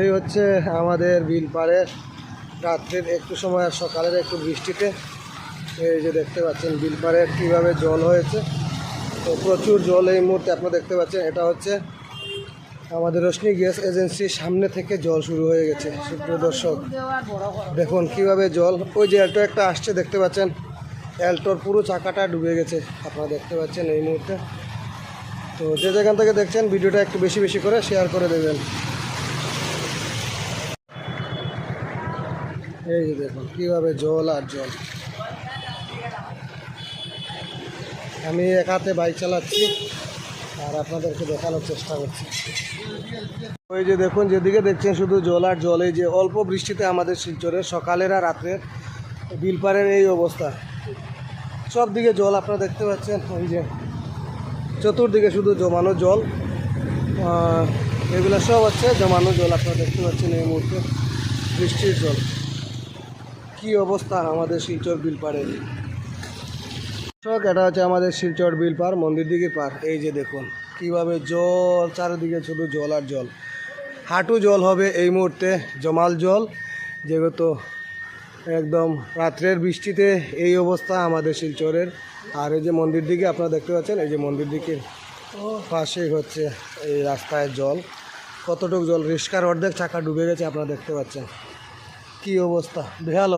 এই হচ্ছে আমাদের বিলপাড়ের রাত্রের একটু সময় আর সকালের একটু বৃষ্টিতে এই যে দেখতে পাচ্ছেন বিলপাড়ের কীভাবে জল হয়েছে। তো প্রচুর জল এই মুহূর্তে আপনারা দেখতে পাচ্ছেন। এটা হচ্ছে আমাদের রোশনি গ্যাস এজেন্সির সামনে থেকে জল শুরু হয়ে গেছে। সুপ্রিয় দর্শক দেখুন কীভাবে জল, ওই যে অ্যাল্টো একটা আসছে দেখতে পাচ্ছেন, অ্যাল্টোর পুরো চাকাটা ডুবে গেছে আপনারা দেখতে পাচ্ছেন এই মুহূর্তে। তো যে যেখান থেকে দেখছেন ভিডিওটা একটু বেশি বেশি করে শেয়ার করে দেবেন। এই যে দেখুন কীভাবে জল আর জল। আমি এক হাতে বাইক চালাচ্ছি আর আপনাদেরকে দেখানোর চেষ্টা করছি। ওই যে দেখুন যেদিকে দেখছেন শুধু জল আর জল। এই যে অল্প বৃষ্টিতে আমাদের শিলচরের সকালের আর রাত্রের বিলপাড়ের এই অবস্থা, সব দিকে জল আপনারা দেখতে পাচ্ছেন। ওই যে চতুর্দিকে শুধু জমানো জল, এগুলো সব হচ্ছে জমানো জল আপনারা দেখতে পাচ্ছেন এই মুহূর্তে বৃষ্টির জল। কি অবস্থা আমাদের শিলচর বিলপাড়ের। এটা হচ্ছে আমাদের শিলচর বিলপাড় মন্দির দিকে পার। এই যে দেখুন কিভাবে জল, চারিদিকে শুধু জল আর জল, হাঁটু জল হবে এই মুহূর্তে, জমাল জল, যেহেতু একদম রাত্রের বৃষ্টিতে এই অবস্থা আমাদের শিলচরের। আর এই যে মন্দির দিকে আপনারা দেখতে পাচ্ছেন, এই যে মন্দির দিকে পাশেই হচ্ছে এই রাস্তায় জল, কতটুকু জল, রিস্কার অর্ধেক চাকা ডুবে গেছে আপনারা দেখতে পাচ্ছেন। কি অবস্থা বেহাল।